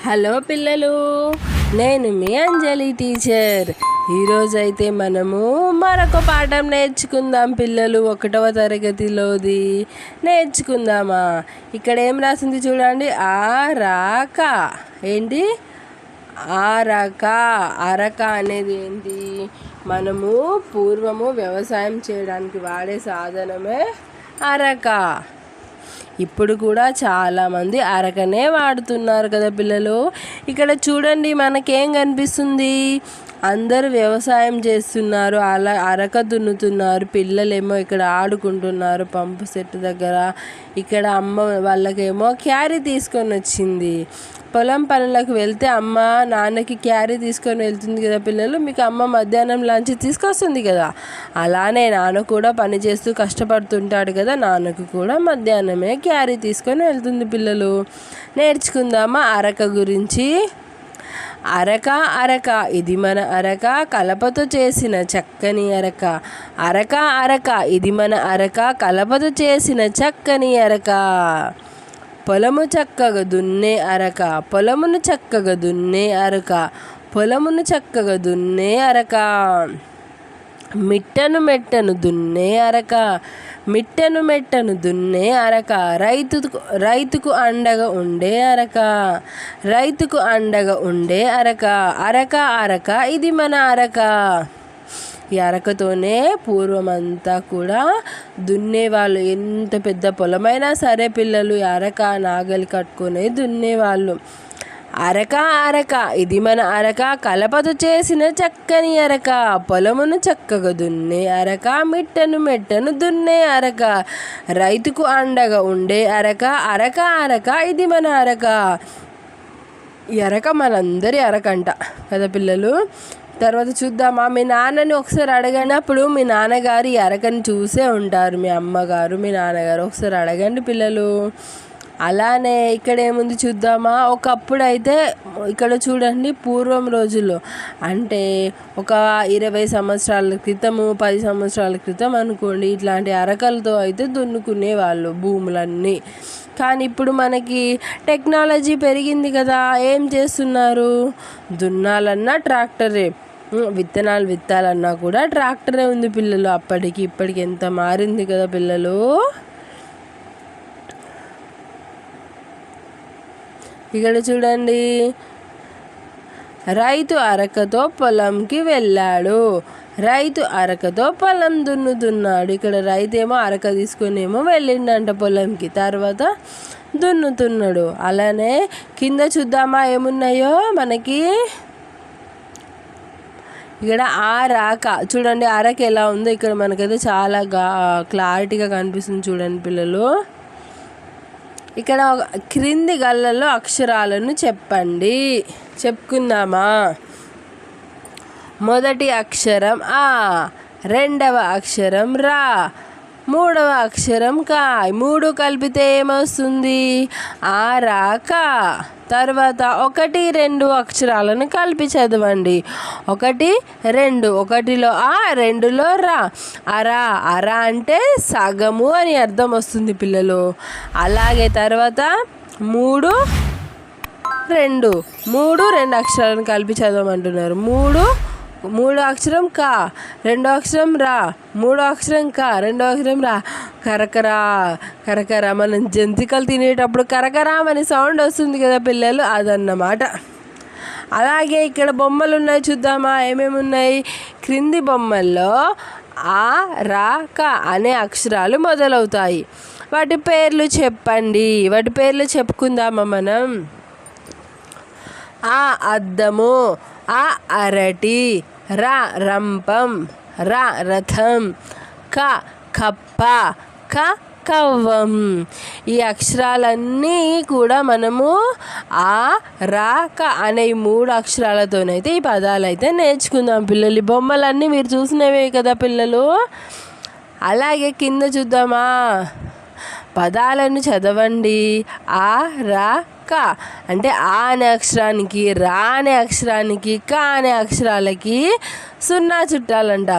Hello పిల్లలు, నేను మీ అంజలి teacher. ఈరోజైతే మనము మరొక పాఠం నేర్చుకుందాం పిల్లలు. 1వ తరగతిలోది నేర్చుకుందామా? ఇక్కడ ఏం రాసింది చూడండి. అరక. ఏంటి అరక? అరక అనేది ఏంటి? మనము పూర్వము వ్యవసాయం చేయడానికి వాడే సాధనమే అరక. ఇప్పుడు కూడా చాలామంది అరకనే వాడుతున్నారు కదా పిల్లలు. ఇక్కడ చూడండి, మనకేం కనిపిస్తుంది? అందరూ వ్యవసాయం చేస్తున్నారు, అలా అరక దున్నుతున్నారు. పిల్లలేమో ఇక్కడ ఆడుకుంటున్నారు పంపు సెట్ దగ్గర. ఇక్కడ అమ్మ వాళ్ళకేమో క్యారీ తీసుకొని వచ్చింది. పొలం పనులకు వెళ్తే అమ్మ నాన్నకి క్యారీ తీసుకొని వెళ్తుంది కదా పిల్లలు. మీకు అమ్మ మధ్యాహ్నం లంచ్ తీసుకొస్తుంది కదా, అలానే నాన్న కూడా పని చేస్తూ కష్టపడుతుంటాడు కదా. నాన్నకు కూడా మధ్యాహ్నమే క్యారీ తీసుకొని వెళ్తుంది పిల్లలు. నేర్చుకుందామా అరక గురించి? అరక అరక, ఇది మన అరక, కలపతో చేసిన చక్కని అరక. అరక అరక, ఇది మన అరక, కలపతో చేసిన చక్కని అరక. పొలము చక్కగా దున్నే అరక, పొలమును చక్కగా దున్నే అరక, పొలమును చక్కగా దున్నే అరక. మిట్టను మెట్టను దున్నే అరక, మిట్టను మెట్టను దున్నే అరక. రైతుకు అండగా ఉండే అరక, రైతుకు అండగా ఉండే అరక. అరక అరక, ఇది మన అరక. ఈ అరకతోనే పూర్వమంతా కూడా దున్నేవాళ్ళు. ఎంత పెద్ద పొలమైనా సరే పిల్లలు ఈ అరక నాగలి కట్టుకొని దున్నేవాళ్ళు. అరక అరక, ఇది మన అరక, కలపతో చేసిన చక్కని అరక. పొలమును చక్కగా దున్నే అరక, మిట్టను మెట్టను దున్నే అరక. రైతుకు అండగా ఉండే అరక. అరక అరక, ఇది మన అరక. ఈ అరక మనందరి అరకంట కదా పిల్లలు. తర్వాత చూద్దామా? మీ నాన్నని ఒకసారి అడగండి. అప్పుడు మీ నాన్నగారు ఈ అరకని చూసే ఉంటారు. మీ అమ్మగారు, మీ నాన్నగారు ఒకసారి అడగండి పిల్లలు. అలానే ఇక్కడ ఏముంది చూద్దామా? ఒకప్పుడు అయితే ఇక్కడ చూడండి, పూర్వం రోజుల్లో అంటే ఒక 20 సంవత్సరాల క్రితము, 10 సంవత్సరాల క్రితం అనుకోండి, ఇట్లాంటి అరకలతో అయితే దున్నుకునే వాళ్ళు భూములన్నీ. కానీ ఇప్పుడు మనకి టెక్నాలజీ పెరిగింది కదా. ఏం చేస్తున్నారు? దున్నాలన్నా ట్రాక్టరే, విత్తనాలు విత్తాలన్నా కూడా ట్రాక్టరే ఉంది పిల్లలు. అప్పటికి ఇప్పటికి ఎంత మారింది కదా పిల్లలు. ఇక్కడ చూడండి, రైతు అరకతో పొలంకి వెళ్ళాడు, రైతు అరకతో పొలం దున్నుతున్నాడు. ఇక్కడ రైతు ఏమో అరక తీసుకొని ఏమో వెళ్ళిండంట పొలంకి, తర్వాత దున్నుతున్నాడు. అలానే కింద చూద్దామా ఏమున్నాయో మనకి. ఇక్కడ అరక చూడండి, అరక ఎలా ఉందో ఇక్కడ మనకైతే చాలా క్లారిటీగా కనిపిస్తుంది చూడండి పిల్లలు. ఇక్కడ క్రింది గళ్ళల్లో అక్షరాలను చెప్పండి. చెప్పుకుందామా? మొదటి అక్షరం ఆ, రెండవ అక్షరం రా, మూడవ అక్షరం కా. 3 కలిపితే ఏమొస్తుంది? అరక. తర్వాత 1, 2 అక్షరాలను కలిపి చదవండి. 1, 2. 1లో ఆ, 2లో రా. అర. అర అంటే సగము అని అర్థం వస్తుంది పిల్లలు. అలాగే తర్వాత 3, 2. 2 అక్షరాలను కలిపి చదవమంటున్నారు. 3 అక్షరం కా, 2 అక్షరం రా, 3 అక్షరం కా, 2 అక్షరం రా. కరకరా కరకరా, మనం జంతికలు తినేటప్పుడు కరకరామని సౌండ్ వస్తుంది కదా పిల్లలు, అదన్నమాట. అలాగే ఇక్కడ బొమ్మలు ఉన్నాయి చూద్దామా? ఏమేమి ఉన్నాయి? క్రింది బొమ్మల్లో ఆ, రా, క అనే అక్షరాలు మొదలవుతాయి. వాటి పేర్లు చెప్పండి. వాటి పేర్లు చెప్పుకుందామా మనం? ఆ అద్దము, ఆ అరటి, ర రంపం, ర రథం, క కప్ప, క కవ్వం. ఈ అక్షరాలన్నీ కూడా మనము ఆ, రా, క అనే 3 అక్షరాలతోనైతే ఈ పదాలు అయితే నేర్చుకుందాం పిల్లలు. బొమ్మలన్నీ మీరు చూసినవే కదా పిల్లలు. అలాగే కింద చూద్దామా? పదాలను చదవండి. ఆ, రా, క అంటే ఆ అనే అక్షరానికి, రా అనే అక్షరానికి, క అనే అక్షరాలకి 0 చుట్టాలంట.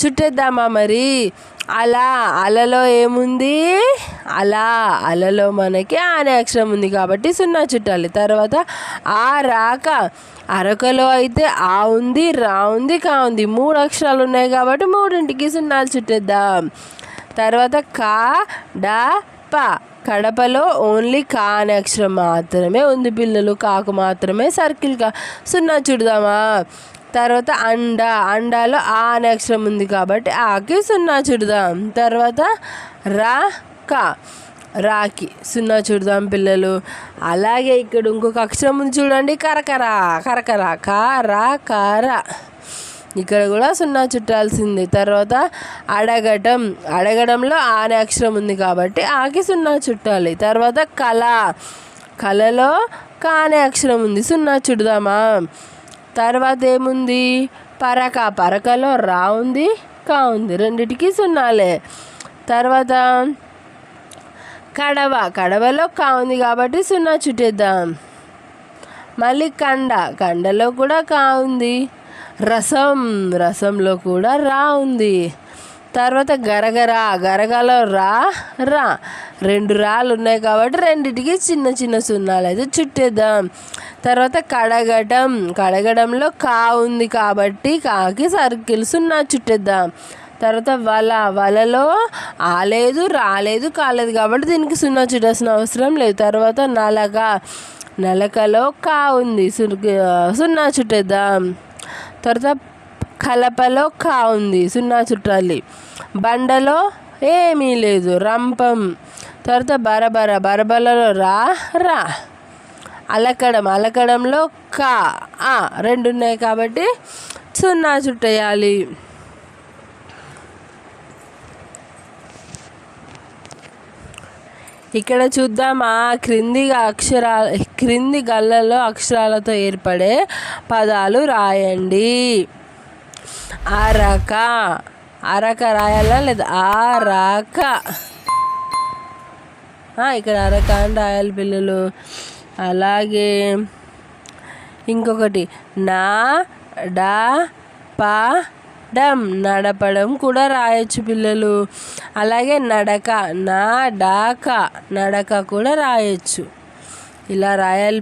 చుట్టేద్దామా మరి? అలా అలలో ఏముంది? అలలో మనకి అనే అక్షరం ఉంది కాబట్టి సున్నా చుట్టాలి. తర్వాత అరకలో అయితే ఆ ఉంది, రా ఉంది, కా ఉంది. 3 అక్షరాలు ఉన్నాయి కాబట్టి 3ంటికి సున్నాలు చుట్టేద్దాం. తర్వాత కడపలో ఓన్లీ కా అనే అక్షరం మాత్రమే ఉంది పిల్లలు. కాకు మాత్రమే సర్కిల్గా సున్నా చుడదామా? తర్వాత అండాలో ఆ అనే అక్షరం ఉంది కాబట్టి ఆకి సున్నా చుడదాం. తర్వాత రాకి సున్నా చుడదాం పిల్లలు. అలాగే ఇక్కడ ఇంకొక అక్షరం ఉంది చూడండి, కరకర కార. ఇక్కడ కూడా సున్నా చుట్టాల్సింది. తర్వాత అడగడంలో ఆ అనే అక్షరం ఉంది కాబట్టి ఆకి సున్నా చుట్టాలి. తర్వాత కలలో కా అనే అక్షరం ఉంది, సున్నా చుడదామా? తర్వాత ఏముంది? పరకలో రా ఉంది, కా ఉంది, 2టికి సున్నాలే. తర్వాత కడవలో కా ఉంది కాబట్టి సున్నా చుట్టేద్దాం. మళ్ళీ కండలో కూడా కా ఉంది. రసంలో కూడా రా ఉంది. తర్వాత గరగలో రా 2 రాళ్ళు ఉన్నాయి కాబట్టి 2టికి చిన్న సున్నాలు అయితే చుట్టేద్దాం. తర్వాత కడగడంలో కా ఉంది కాబట్టి కాకి సర్కిల్ సున్నా చుట్టేద్దాం. తర్వాత వలలో ఆలేదు, రాలేదు, కాలేదు కాబట్టి దీనికి సున్నా చుట్టాల్సిన అవసరం లేదు. తర్వాత నలకలో కా ఉంది, సున్నా చుట్టేద్దాం. తర్వాత కలపలో కా ఉంది, సున్నా చుట్టాలి. బండలో ఏమీ లేదు, రంపం. తర్వాత బరబలలో రా. అలకడంలో కా 2 ఉన్నాయి కాబట్టి సున్నా చుట్టేయాలి. ఇక్కడ చూద్దామా, క్రింది గళ్ళలో అక్షరాలతో ఏర్పడే పదాలు రాయండి. అరక రాయాలా లేదా? ఇక్కడ అరక అని రాయాలి పిల్లలు. అలాగే ఇంకొకటి నడపడం కూడా రాయొచ్చు పిల్లలు. అలాగే నడక కూడా రాయొచ్చు. ఇలా రాయాలి.